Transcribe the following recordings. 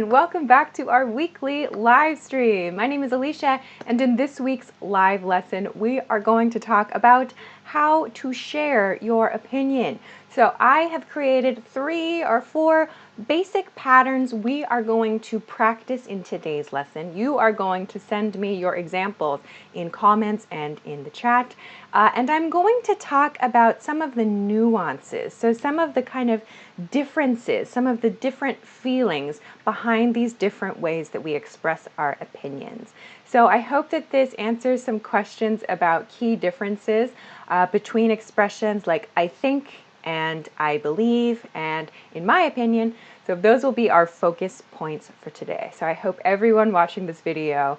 Welcome back to our weekly live stream. My name is Alicia, and in this week's live lesson, we are going to talk about how to share your opinion. So I have created 3 or 4 basic patterns we are going to practice in today's lesson. You are going to send me your examples in comments and in the chat. And I'm going to talk about some of the nuances, so some of the kind of differences, some of the different feelings behind these different ways that we express our opinions. So I hope that this answers some questions about key differences between expressions like I think and I believe and in my opinion. So those will be our focus points for today. So I hope everyone watching this video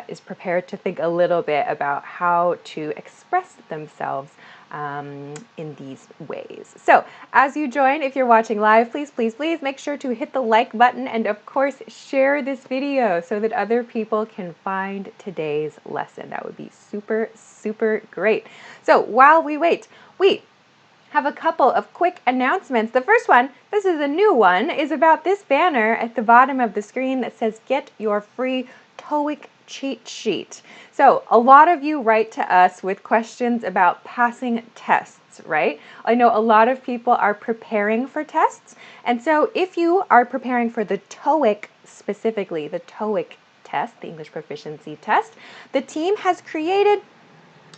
is prepared to think a little bit about how to express themselves in these ways. So as you join, if you're watching live, please make sure to hit the like button and of course share this video so that other people can find today's lesson. That would be super great. So while we wait, we have a couple of quick announcements. The first one, this is a new one, is about this banner at the bottom of the screen that says get your free TOEFL cheat sheet. So a lot of you write to us with questions about passing tests, right? I know a lot of people are preparing for tests. And so if you are preparing for the TOEFL specifically, the TOEFL test, the English proficiency test, the team has created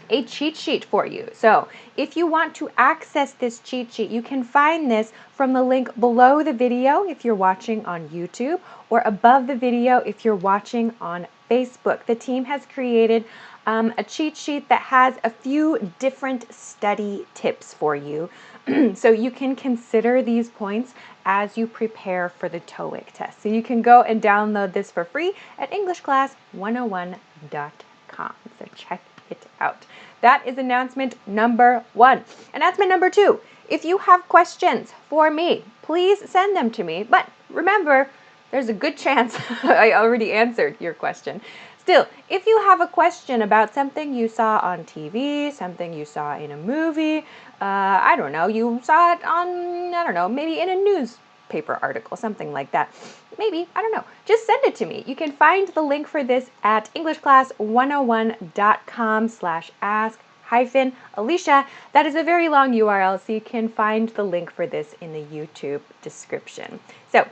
a cheat sheet for you. So if you want to access this cheat sheet, you can find this from the link below the video if you're watching on YouTube or above the video if you're watching on Facebook. The team has created a cheat sheet that has a few different study tips for you. So you can consider these points as you prepare for the TOEFL test. So you can go and download this for free at EnglishClass101.com. So check it out. That is announcement number 1. Announcement number 2, if you have questions for me, please send them to me. But remember, there's a good chance I already answered your question. Still, if you have a question about something you saw on TV, something you saw in a movie, I don't know, you saw it on, I don't know, maybe in a newspaper article, something like that. Maybe, I don't know. Just send it to me. You can find the link for this at EnglishClass101.com/ask-Alicia. That is a very long URL, so you can find the link for this in the YouTube description. So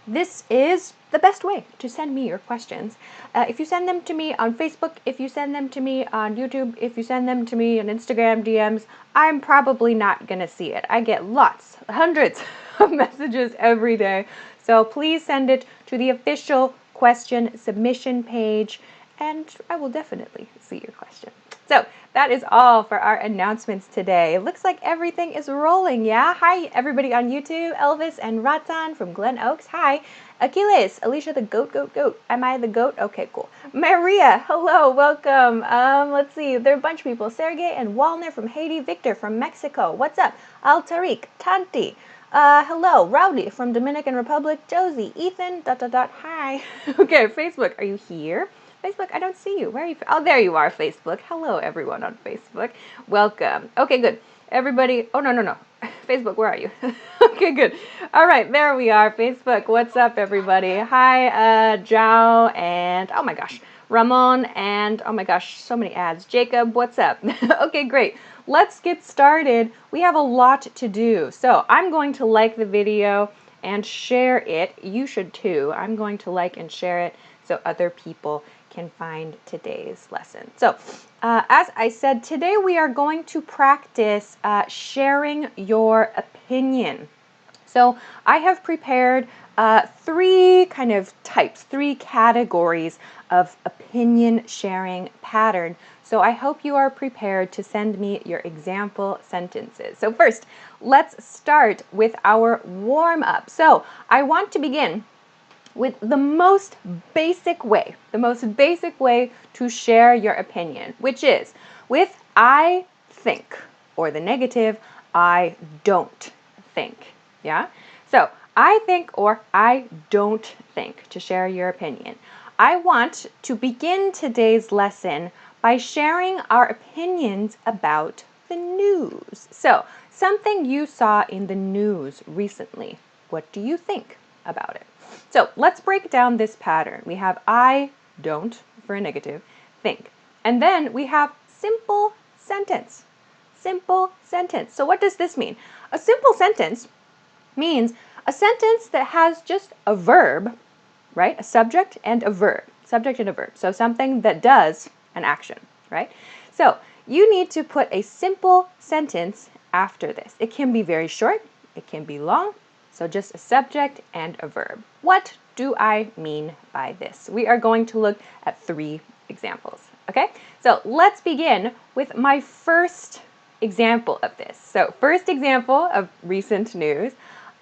this is the best way to send me your questions. If you send them to me on Facebook, if you send them to me on YouTube, if you send them to me on Instagram DMs, I'm probably not going to see it. I get lots, hundreds of messages every day. So please send it to the official question submission page, and I will definitely see your question. So that is all for our announcements today. It looks like everything is rolling, yeah? Hi, everybody on YouTube. Elvis and Ratan from Glen Oaks. Hi. Achilles, Alicia the goat. Am I the goat? Okay, cool. Maria, hello, welcome. Let's see, there are a bunch of people. Sergey and Walner from Haiti. Victor from Mexico. What's up? Al Tariq, Tanti. Hello, Rowdy from Dominican Republic. Josie, Ethan, ... Hi. Okay, Facebook, are you here? Facebook, I don't see you. Where are you? Oh, there you are, Facebook. Hello, everyone on Facebook. Welcome. Okay, good. Everybody, oh, no. Facebook, where are you? Okay, good. All right, there we are, Facebook. What's up, everybody? Hi, Zhao, and oh my gosh, Ramon, and oh my gosh, so many ads. Jacob, what's up? Okay, great. Let's get started. We have a lot to do. So I'm going to like the video and share it. You should too. I'm going to like and share it so other people can find today's lesson. So as I said, today we are going to practice sharing your opinion. So I have prepared 3 kind of types, 3 categories of opinion sharing pattern. So I hope you are prepared to send me your example sentences. So first, let's start with our warm up. So I want to begin with the most basic way to share your opinion, which is with I think, or the negative, I don't think. Yeah? So I think or I don't think to share your opinion. I want to begin today's lesson by sharing our opinions about the news. So something you saw in the news recently. What do you think? about it. So let's break down this pattern. We have I don't, for a negative, think. And then we have simple sentence. Simple sentence. So what does this mean? A simple sentence means a sentence that has just a verb, right? A subject and a verb. Subject and a verb. So something that does an action, right? So you need to put a simple sentence after this. It can be very short. It can be long. So just a subject and a verb. What do I mean by this? We are going to look at 3 examples, okay? So let's begin with my first example of this. So first example of recent news.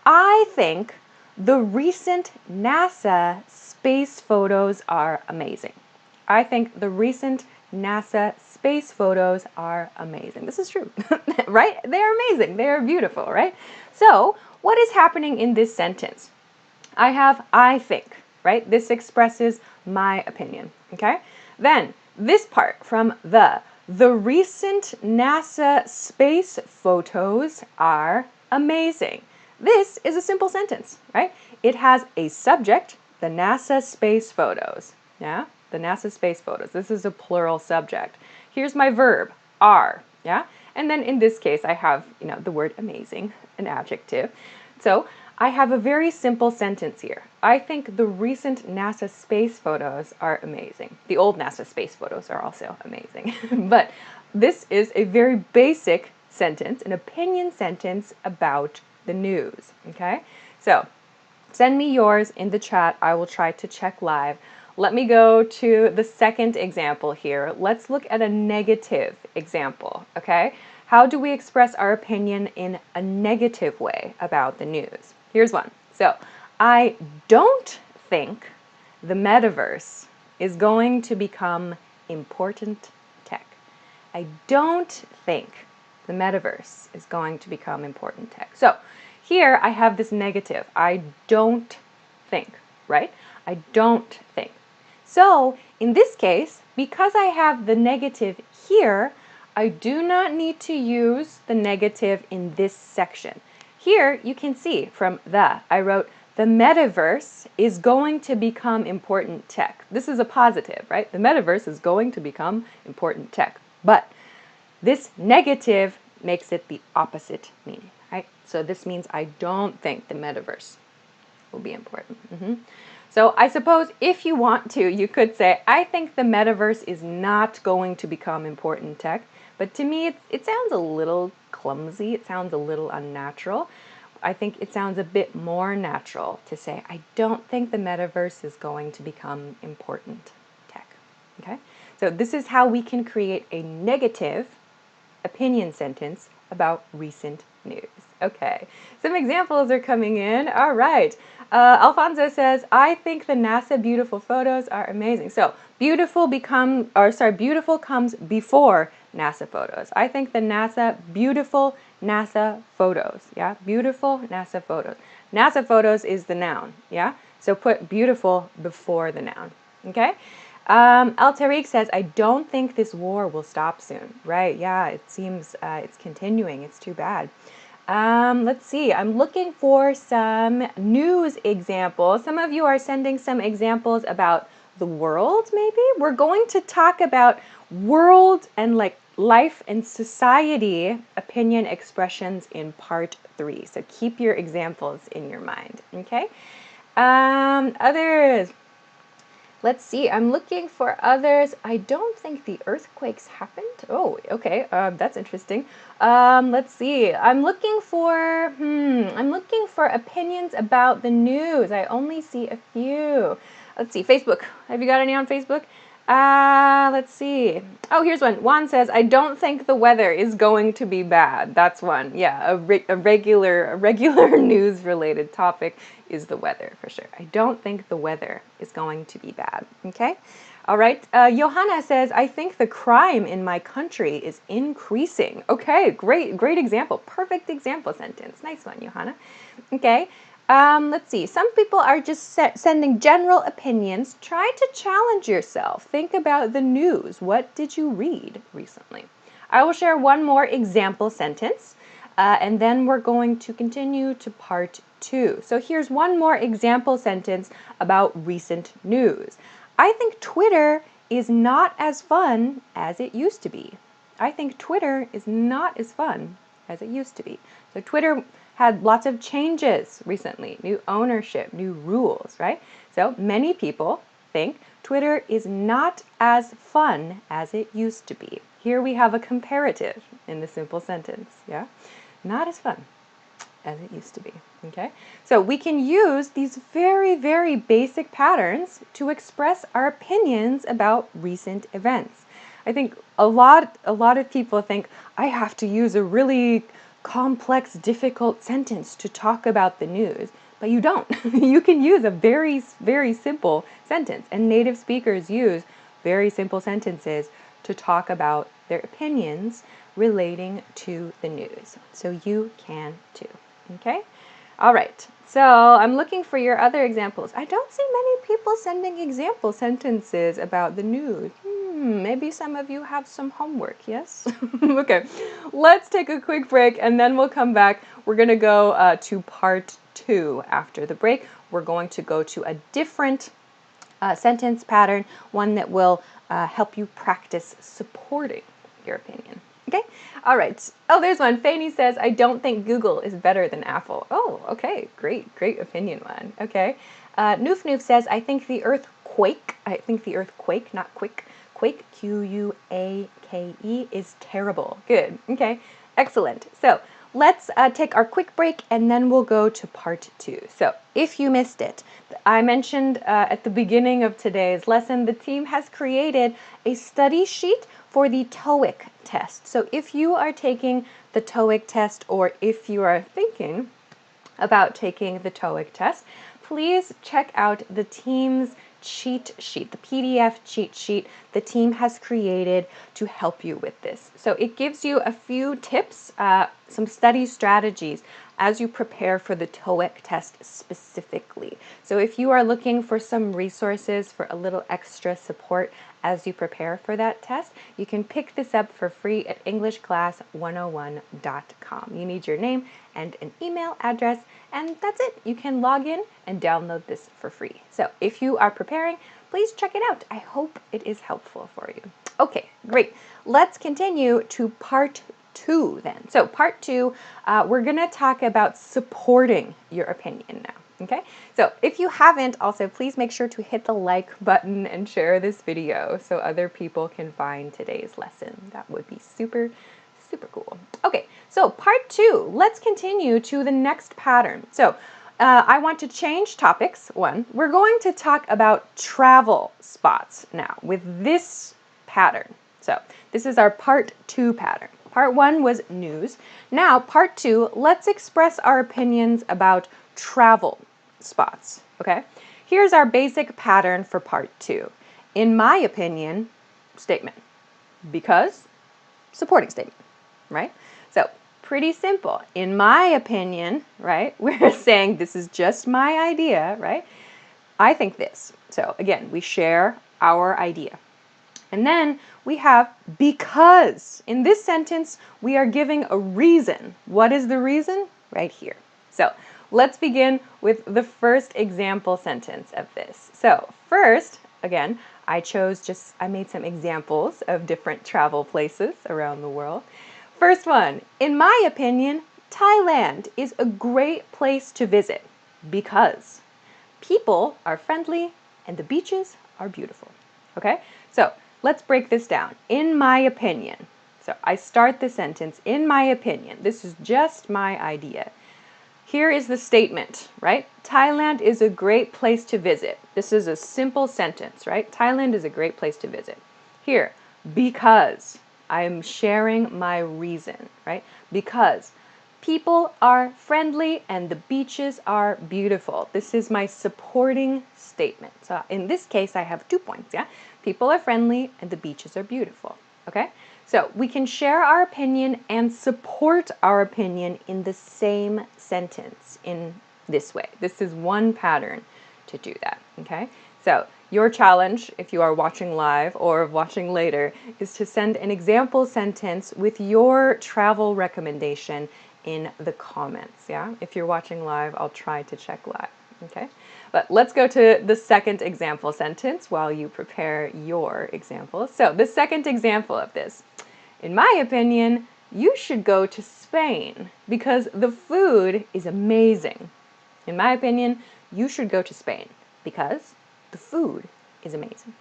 I think the recent NASA space photos are amazing. I think the recent NASA space photos are amazing. This is true, right? They are amazing. They are beautiful, right? So what is happening in this sentence? I have I think, right? This expresses my opinion, okay? Then this part from the recent NASA space photos are amazing. This is a simple sentence, right? It has a subject, the NASA space photos, yeah? The NASA space photos. This is a plural subject. Here's my verb, are, yeah? And then in this case, I have, the word amazing, an adjective. So I have a very simple sentence here. I think the recent NASA space photos are amazing. The old NASA space photos are also amazing. But this is a very basic sentence, an opinion sentence about the news, okay? So send me yours in the chat. I will try to check live. Let me go to the second example here. Let's look at a negative example, okay? How do we express our opinion in a negative way about the news? Here's one. So, I don't think the metaverse is going to become important tech. I don't think the metaverse is going to become important tech. So, here I have this negative. I don't think, right? I don't think. So, in this case, because I have the negative here, I do not need to use the negative in this section. Here, you can see from I wrote, the metaverse is going to become important tech. This is a positive, right? The metaverse is going to become important tech. But this negative makes it the opposite meaning, right? So this means I don't think the metaverse will be important. So I suppose if you want to, you could say, I think the metaverse is not going to become important tech. But to me, it sounds a little clumsy. It sounds a little unnatural. I think it sounds a bit more natural to say, I don't think the metaverse is going to become important tech. Okay? So this is how we can create a negative opinion sentence about recent news. Okay, some examples are coming in. All right. Alfonso says, I think the NASA beautiful photos are amazing. So beautiful comes before NASA photos. I think the beautiful NASA photos. Yeah, beautiful NASA photos. NASA photos is the noun. Yeah, so put beautiful before the noun. Okay. Al Tariq says, I don't think this war will stop soon. Right, yeah, it seems it's continuing. It's too bad. Let's see, I'm looking for some news examples. Some of you are sending some examples about the world, maybe? We're going to talk about world and life and society opinion expressions in part 3. So keep your examples in your mind, okay? Others. Let's see, I'm looking for others. I don't think the earthquakes happened. Oh, okay, that's interesting. Let's see, I'm looking for opinions about the news. I only see a few. Let's see, Facebook. Have you got any on Facebook? Let's see. Oh, here's one. Juan says, I don't think the weather is going to be bad. That's one. Yeah, a regular news-related topic is the weather, for sure. I don't think the weather is going to be bad. Okay? All right. Johanna says, I think the crime in my country is increasing. Okay, great example. Perfect example sentence. Nice one, Johanna. Okay. Let's see. Some people are just sending general opinions. Try to challenge yourself. Think about the news. What did you read recently? I will share one more example sentence, and then we're going to continue to part 2. So here's one more example sentence about recent news. I think Twitter is not as fun as it used to be. I think Twitter is not as fun as it used to be. So Twitter had lots of changes recently, new ownership, new rules, right? So many people think Twitter is not as fun as it used to be. Here we have a comparative in the simple sentence, yeah? Not as fun as it used to be, okay? So we can use these very, very basic patterns to express our opinions about recent events. I think a lot of people think I have to use a really complex, difficult sentence to talk about the news, but you don't. You can use a very, very simple sentence, and native speakers use very simple sentences to talk about their opinions relating to the news. So you can too, okay? All right, so I'm looking for your other examples. I don't see many people sending example sentences about the news. Maybe some of you have some homework, yes? Okay, let's take a quick break and then we'll come back. We're gonna go to part 2 after the break. We're going to go to a different sentence pattern, one that will help you practice supporting your opinion. Okay? All right. Oh, there's one. Fanny says, I don't think Google is better than Apple. Oh, okay. Great opinion one. Okay. Noof Noof says, I think the earthquake, not quick, quake, Q-U-A-K-E, is terrible. Good. Okay. Excellent. So let's take our quick break and then we'll go to part 2. So if you missed it, I mentioned at the beginning of today's lesson, the team has created a study sheet for the TOEIC test. So if you are taking the TOEIC test or if you are thinking about taking the TOEIC test, please check out the team's cheat sheet, the PDF cheat sheet the team has created to help you with this. So it gives you a few tips, some study strategies as you prepare for the TOEIC test specifically. So if you are looking for some resources for a little extra support as you prepare for that test, you can pick this up for free at EnglishClass101.com. You need your name and an email address, and that's it. You can log in and download this for free. So if you are preparing, please check it out. I hope it is helpful for you. Okay, great. Let's continue to part 2 then. So part 2, we're going to talk about supporting your opinion now. Okay, so if you haven't, also please make sure to hit the like button and share this video so other people can find today's lesson. That would be super cool. Okay, so part 2, let's continue to the next pattern. So I want to change topics. One, we're going to talk about travel spots now with this pattern. So this is our part 2 pattern. Part 1 was news. Now part 2, let's express our opinions about travel spots, okay? Here's our basic pattern for part 2. In my opinion, statement. Because, supporting statement, right? So, pretty simple. In my opinion, right, we're saying this is just my idea, right? I think this. So, again, we share our idea. And then we have because. In this sentence, we are giving a reason. What is the reason? Right here. So, let's begin with the first example sentence of this. So first, again, I made some examples of different travel places around the world. First one, in my opinion, Thailand is a great place to visit because people are friendly and the beaches are beautiful. Okay, so let's break this down. In my opinion. So I start the sentence, in my opinion. This is just my idea. Here is the statement, right? Thailand is a great place to visit. This is a simple sentence, right? Thailand is a great place to visit. Here, because I am sharing my reason, right? Because people are friendly and the beaches are beautiful. This is my supporting statement. So in this case, I have 2 points, yeah? People are friendly and the beaches are beautiful, okay? So we can share our opinion and support our opinion in the same sentence in this way. This is one pattern to do that, okay? So your challenge, if you are watching live or watching later, is to send an example sentence with your travel recommendation in the comments, yeah? If you're watching live, I'll try to check live, okay? But let's go to the second example sentence while you prepare your examples. So the second example of this, in my opinion, you should go to Spain because the food is amazing. In my opinion, you should go to Spain because the food is amazing.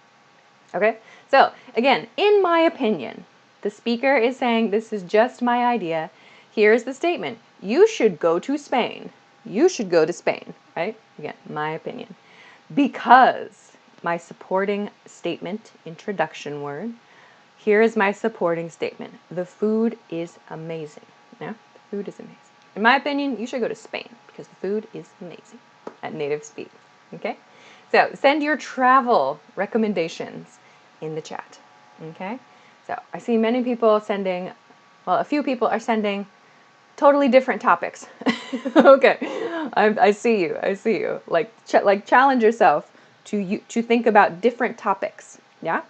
Okay? So, again, in my opinion, the speaker is saying this is just my idea. Here's the statement. You should go to Spain. You should go to Spain, right? Again, my opinion. Because my supporting statement, introduction word, here is my supporting statement. The food is amazing. Yeah? The food is amazing. In my opinion, you should go to Spain because the food is amazing at native speed. Okay? So send your travel recommendations in the chat. Okay? So I see many people sending, well, a few people are sending totally different topics. Okay. I see you. I see you. Like challenge yourself to think about different topics. Yeah?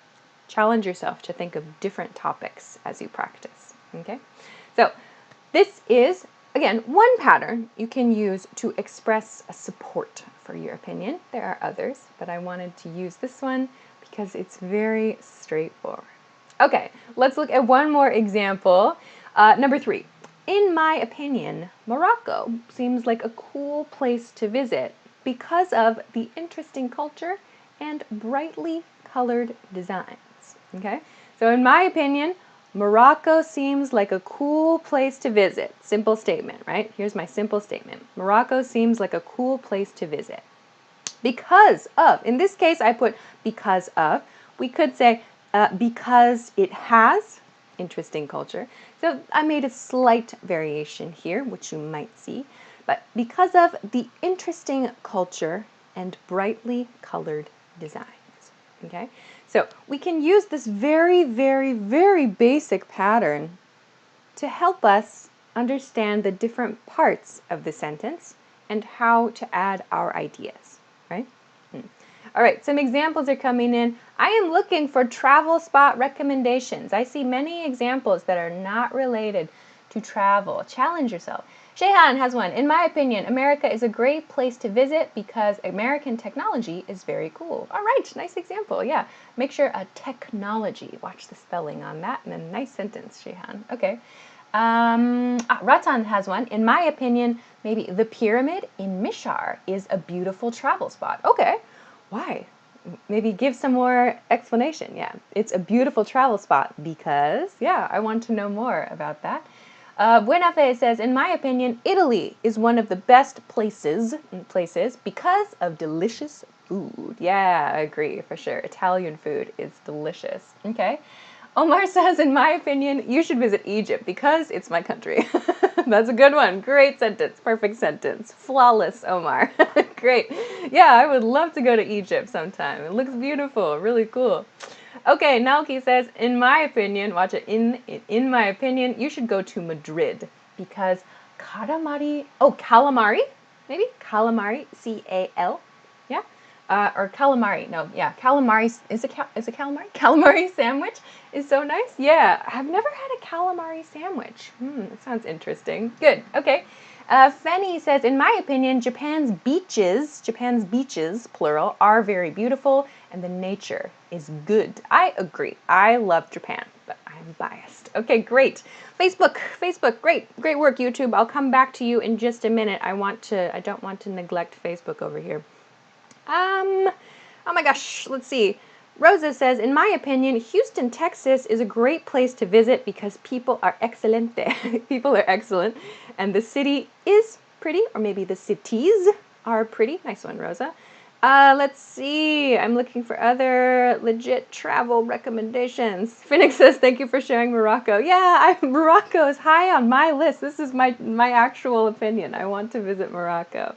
Challenge yourself to think of different topics as you practice. Okay? So this is, again, one pattern you can use to express a support for your opinion. There are others, but I wanted to use this one because it's very straightforward. Okay, let's look at one more example. Number 3. In my opinion, Morocco seems like a cool place to visit because of the interesting culture and brightly colored designs. Okay, so in my opinion, Morocco seems like a cool place to visit. Simple statement, right? Here's my simple statement. Morocco seems like a cool place to visit. Because of, in this case, I put because of. We could say because it has interesting culture. So I made a slight variation here, which you might see. But because of the interesting culture and brightly colored designs. Okay, so we can use this very, very, very basic pattern to help us understand the different parts of the sentence and how to add our ideas, right? All right, some examples are coming in. I am looking for travel spot recommendations. I see many examples that are not related to travel. Challenge yourself. Shehan has one. In my opinion, America is a great place to visit because American technology is very cool. All right, nice example. Yeah, make sure a technology. Watch the spelling on that, and a nice sentence, Shehan. Okay. Ratan has one. In my opinion, maybe the pyramid in Mishar is a beautiful travel spot. Okay. Why? Maybe give some more explanation. Yeah, it's a beautiful travel spot because, yeah, I want to know more about that. Buenafe says, in my opinion, Italy is one of the best places because of delicious food. Yeah, I agree, for sure. Italian food is delicious. Okay. Omar says, in my opinion, you should visit Egypt because it's my country. That's a good one. Great sentence. Perfect sentence. Flawless, Omar. Great. Yeah, I would love to go to Egypt sometime. It looks beautiful. Really cool. Okay, Naoki says, in my opinion, watch it, in my opinion, you should go to Madrid because calamari, maybe? Calamari, C-A-L, yeah? Or calamari, no, yeah, calamari, is it calamari? Calamari sandwich is so nice. Yeah, I've never had a calamari sandwich. That sounds interesting. Good, okay. Fenny says, in my opinion, Japan's beaches, plural, are very beautiful and the nature is good. I agree. I love Japan, but I'm biased. Okay, great. Facebook, great work, YouTube. I'll come back to you in just a minute. I don't want to neglect Facebook over here. Oh my gosh, let's see. Rosa says, in my opinion, Houston, Texas is a great place to visit because people are excellent there. People are excellent. And the city is pretty, or maybe the cities are pretty. Nice one, Rosa. Let's see. I'm looking for other legit travel recommendations. Phoenix says, thank you for sharing Morocco. Yeah, Morocco is high on my list. This is my actual opinion. I want to visit Morocco.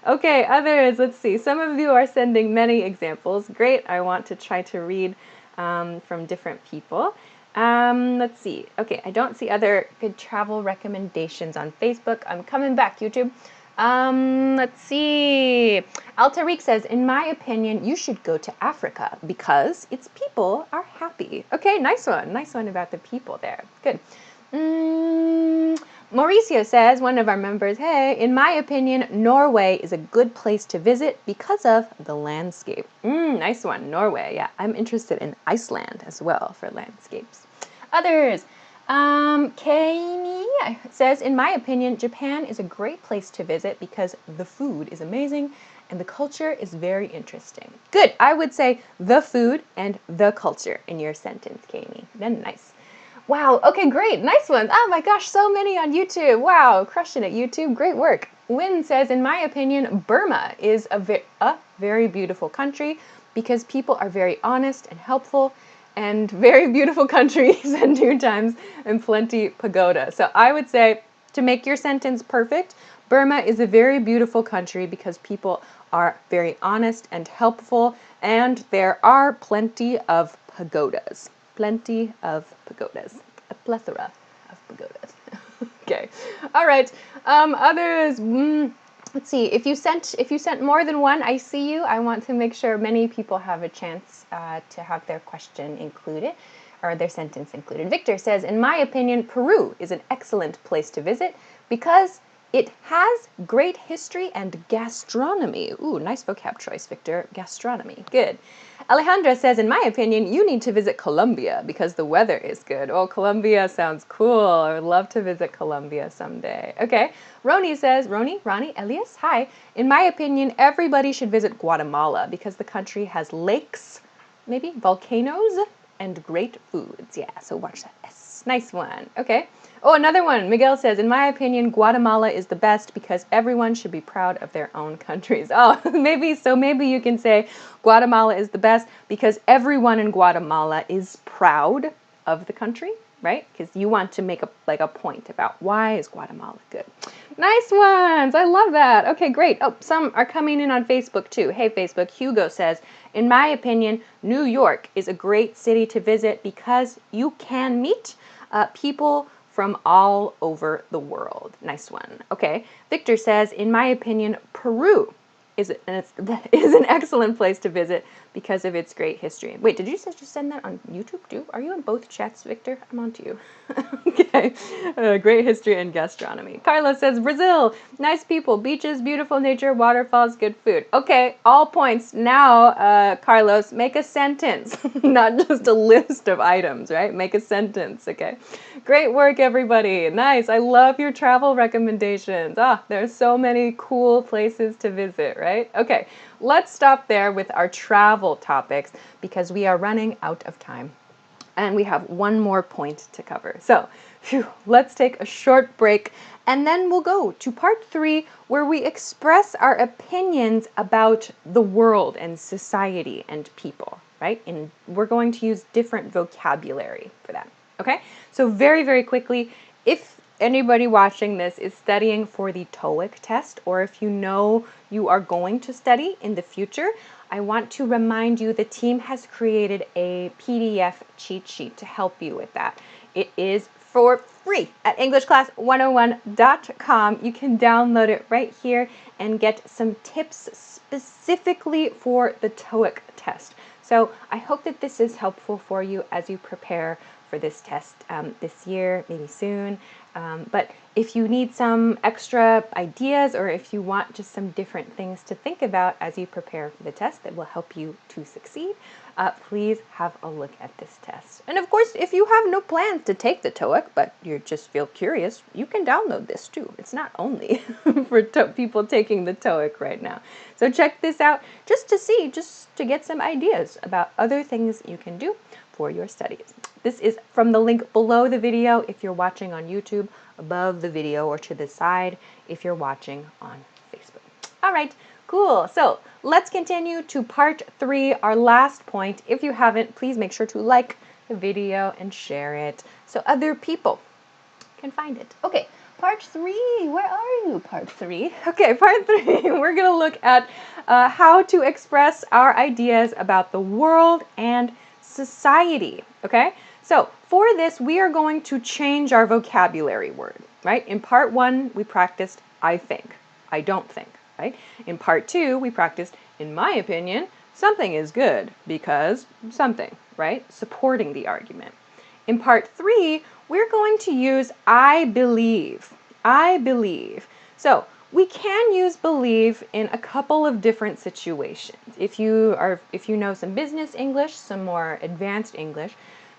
Okay, others, let's see. Some of you are sending many examples. Great, I want to try to read from different people. Let's see. Okay, I don't see other good travel recommendations on Facebook. I'm coming back, YouTube. Let's see. Altariq says, in my opinion, you should go to Africa because its people are happy. Okay, nice one. Nice one about the people there. Good. Mauricio says, one of our members, hey, in my opinion, Norway is a good place to visit because of the landscape. Nice one, Norway. Yeah, I'm interested in Iceland as well for landscapes. Others, Kami says, in my opinion, Japan is a great place to visit because the food is amazing and the culture is very interesting. Good. I would say the food and the culture in your sentence, Kami. Then nice. Wow. Okay, great. Nice ones. Oh my gosh, so many on YouTube. Wow, crushing it, YouTube. Great work. Win says, in my opinion, Burma is a very beautiful country because people are very honest and helpful, and very beautiful country, said 2 times, and plenty pagoda. So I would say, to make your sentence perfect, Burma is a very beautiful country because people are very honest and helpful, and there are plenty of pagodas. Plenty of pagodas. A plethora of pagodas. Okay. All right. Others. Let's see. If you sent more than one, I see you. I want to make sure many people have a chance to have their question included or their sentence included. Victor says, in my opinion, Peru is an excellent place to visit because it has great history and gastronomy. Ooh, nice vocab choice, Victor. Gastronomy. Good. Alejandra says, in my opinion, you need to visit Colombia because the weather is good. Oh, Colombia sounds cool. I would love to visit Colombia someday. Okay. Ronnie says, Ronnie, Elias, hi. In my opinion, everybody should visit Guatemala because the country has lakes, maybe volcanoes, and great foods. Yeah, so watch that. Yes. Nice one. Okay. Oh, another one. Miguel says, in my opinion, Guatemala is the best because everyone should be proud of their own countries. Oh, maybe you can say Guatemala is the best because everyone in Guatemala is proud of the country, right? Because you want to make a point about why is Guatemala good. Nice ones. I love that. Okay, great. Oh, some are coming in on Facebook too. Hey, Facebook. Hugo says, in my opinion, New York is a great city to visit because you can meet people from all over the world. Nice one. Okay. Victor says, in my opinion, Peru is an excellent place to visit because of its great history. Wait, did you just send that on YouTube too? Are you in both chats, Victor? I'm on to you. Okay. Great history and gastronomy. Carlos says, Brazil, nice people, beaches, beautiful nature, waterfalls, good food. Okay, all points. Now, Carlos, make a sentence, not just a list of items, right? Make a sentence, okay? Great work, everybody. Nice. I love your travel recommendations. There's so many cool places to visit, right? Okay, let's stop there with our travel topics because we are running out of time and we have one more point to cover. So, let's take a short break and then we'll go to part 3 where we express our opinions about the world and society and people, right? And we're going to use different vocabulary for that, okay? So very, very quickly, if anybody watching this is studying for the TOEFL test, or if you know you are going to study in the future, I want to remind you the team has created a PDF cheat sheet to help you with that. It is for free at EnglishClass101.com. You can download it right here and get some tips specifically for the TOEFL test. So I hope that this is helpful for you as you prepare for this test this year, maybe soon. But if you need some extra ideas or if you want just some different things to think about as you prepare for the test that will help you to succeed, please have a look at this test. And of course, if you have no plans to take the TOEFL, but you just feel curious, you can download this too. It's not only for people taking the TOEFL right now. So check this out just to get some ideas about other things you can do for your studies. This is from the link below the video if you're watching on YouTube, above the video, or to the side if you're watching on Facebook. All right, cool. So let's continue to part 3, our last point. If you haven't, please make sure to like the video and share it so other people can find it. Okay, part 3, where are you, part 3? Okay, part 3, we're going to look at how to express our ideas about the world and society, okay? So for this, we are going to change our vocabulary word, right? In part 1, we practiced I think, I don't think, right? In part 2, we practiced, in my opinion, something is good because something, right? Supporting the argument. In part 3, we're going to use I believe. I believe. So we can use believe in a couple of different situations. If you know some business English, some more advanced English,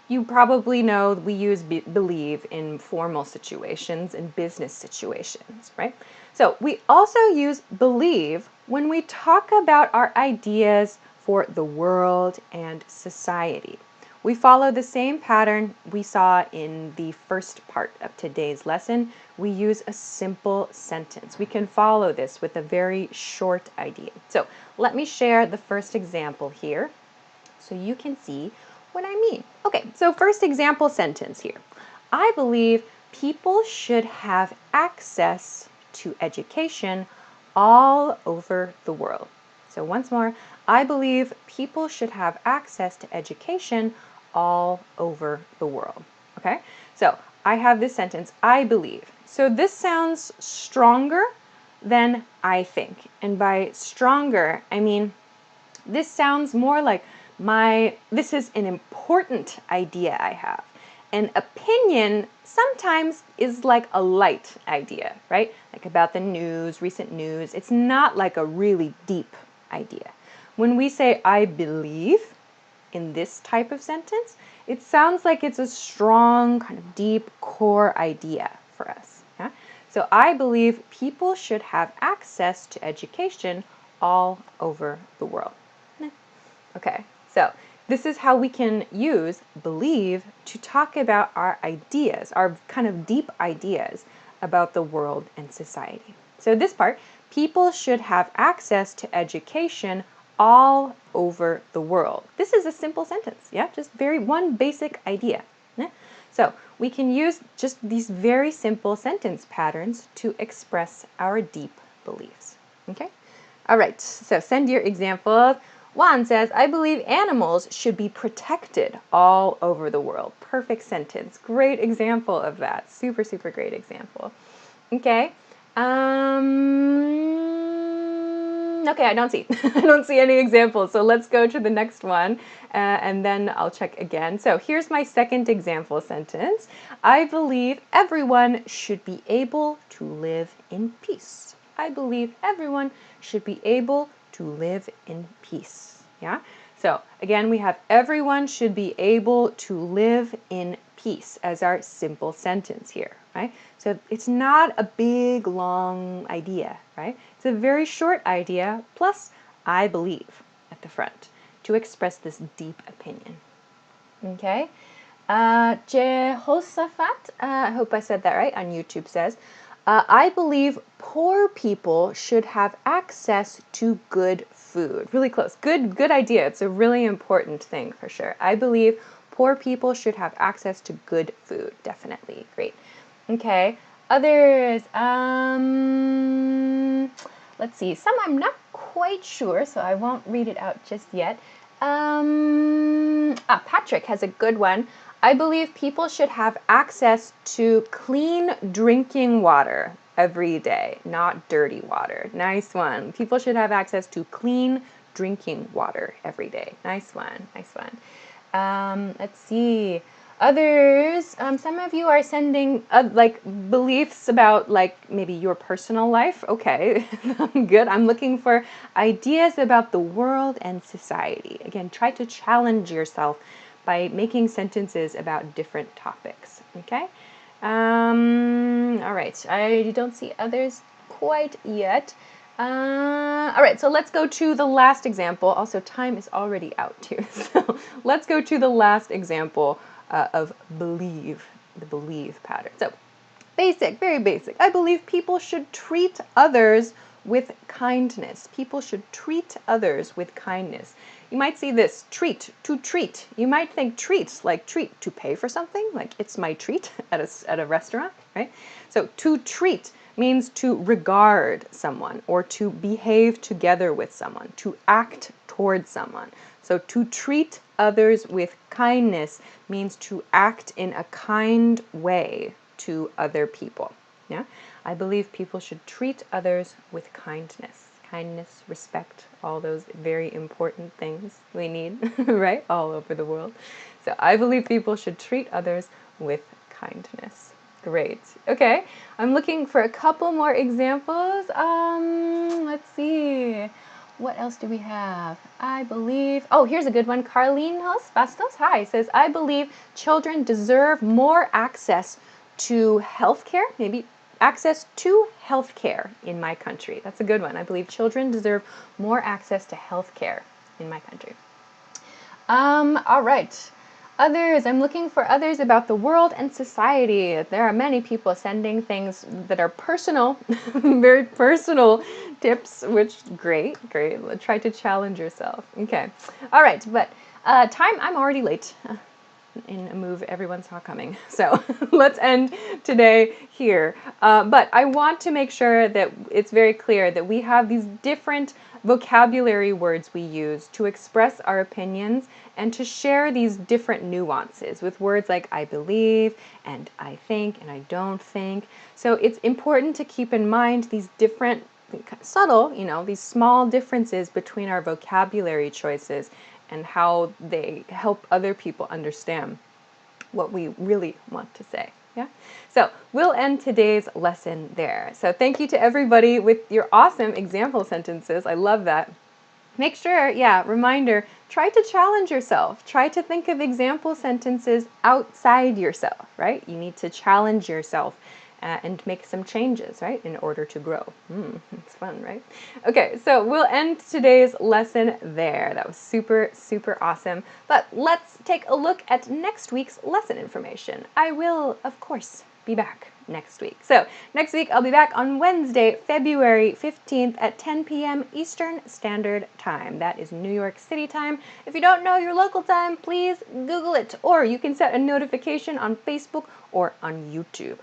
you probably know we use believe in formal situations and business situations, right? So we also use believe when we talk about our ideas for the world and society. We follow the same pattern we saw in the first part of today's lesson. We use a simple sentence. We can follow this with a very short idea. So let me share the first example here so you can see what I mean. Okay, so first example sentence here. I believe people should have access to education all over the world. So once more, I believe people should have access to education all over the world. Okay, so I have this sentence, I believe. So this sounds stronger than I think. And by stronger, I mean this sounds more like this is an important idea I have. An opinion sometimes is like a light idea, right? Like about the news, recent news. It's not like a really deep idea. When we say I believe in this type of sentence, it sounds like it's a strong, kind of deep core idea for us. Yeah? So I believe people should have access to education all over the world. Okay, so this is how we can use believe to talk about our ideas, our kind of deep ideas about the world and society. So this part, people should have access to education all over the world. This is a simple sentence, yeah, just one basic idea. Yeah? So we can use just these very simple sentence patterns to express our deep beliefs. Okay, all right, so send your examples. Juan says, I believe animals should be protected all over the world. Perfect sentence. Great example of that. Super, super great example. Okay. Okay, I don't see. I don't see any examples. So let's go to the next one and then I'll check again. So here's my second example sentence. I believe everyone should be able to live in peace. I believe everyone should be able to live in peace. Yeah? So again, we have everyone should be able to live in peace as our simple sentence here, right? So it's not a big, long idea, right? It's a very short idea plus I believe at the front to express this deep opinion. Okay? Jehoshaphat, I hope I said that right, on YouTube says, I believe poor people should have access to good food. Really close. Good idea. It's a really important thing for sure. I believe poor people should have access to good food. Definitely. Great. Okay. Others. Let's see. Some I'm not quite sure, so I won't read it out just yet. Patrick has a good one. I believe people should have access to clean drinking water every day, not dirty water. Nice one. People should have access to clean drinking water every day. Nice one. Nice one. Let's see. Others, some of you are sending like beliefs about like maybe your personal life. Okay, good. I'm looking for ideas about the world and society. Again, try to challenge yourself by making sentences about different topics. Okay. All right. I don't see others quite yet. All right, so let's go to the last example. Also, time is already out too. So let's go to the last example of believe, the believe pattern. So basic, very basic. I believe people should treat others with kindness. People should treat others with kindness. You might see this, treat, to treat. You might think treat, like treat, to pay for something, like it's my treat at a restaurant, right? So to treat means to regard someone or to behave together with someone, to act towards someone. So to treat others with kindness means to act in a kind way to other people. Yeah, I believe people should treat others with kindness. Kindness, respect, all those very important things we need, right? All over the world. So I believe people should treat others with kindness. Great. Okay, I'm looking for a couple more examples. Let's see. What else do we have? I believe, oh, here's a good one. Carlene Bastos, hi, says, I believe children deserve more access to healthcare, maybe access to healthcare in my country. That's a good one. I believe children deserve more access to healthcare in my country. All right. Others, I'm looking for others about the world and society. There are many people sending things that are personal, very personal tips, which, great. Try to challenge yourself. Okay. All right, but time, I'm already late in a move everyone saw coming. So let's end today here. But I want to make sure that it's very clear that we have these different vocabulary words we use to express our opinions and to share these different nuances with words like I believe and I think and I don't think. So it's important to keep in mind these different subtle, these small differences between our vocabulary choices and how they help other people understand what we really want to say. Yeah. So we'll end today's lesson there. So thank you to everybody with your awesome example sentences. I love that. Make sure, reminder, try to challenge yourself. Try to think of example sentences outside yourself, right? You need to challenge yourself and make some changes, right, in order to grow. It's fun, right? Okay, so we'll end today's lesson there. That was super, super awesome. But let's take a look at next week's lesson information. I will, of course, be back next week. So next week I'll be back on Wednesday, February 15th at 10 p.m. Eastern Standard Time. That is New York City time. If you don't know your local time, please Google it, or you can set a notification on Facebook or on YouTube.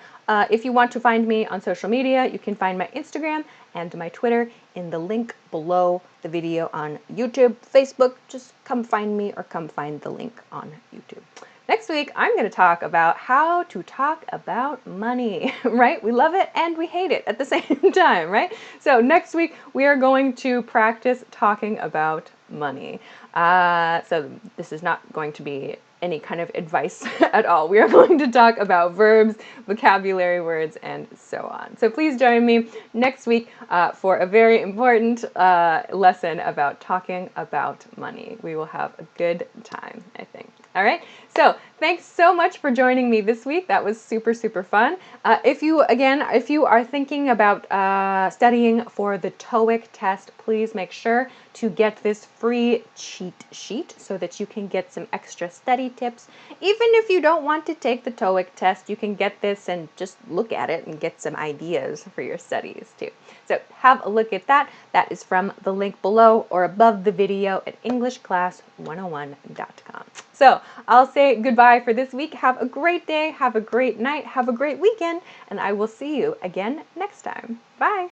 If you want to find me on social media, you can find my Instagram and my Twitter in the link below the video on YouTube, Facebook. Just come find me or come find the link on YouTube. Next week, I'm going to talk about how to talk about money, right? We love it and we hate it at the same time, right? So next week, we are going to practice talking about money. So this is not going to be any kind of advice at all. We are going to talk about verbs, vocabulary words, and so on. So please join me next week for a very important lesson about talking about money. We will have a good time, I think. All right, so thanks so much for joining me this week. That was super, super fun. If you are thinking about studying for the TOEIC test, please make sure to get this free cheat sheet so that you can get some extra study tips. Even if you don't want to take the TOEIC test, you can get this and just look at it and get some ideas for your studies too. So have a look at that. That is from the link below or above the video at EnglishClass101.com. So I'll say goodbye for this week. Have a great day, have a great night, have a great weekend, and I will see you again next time. Bye.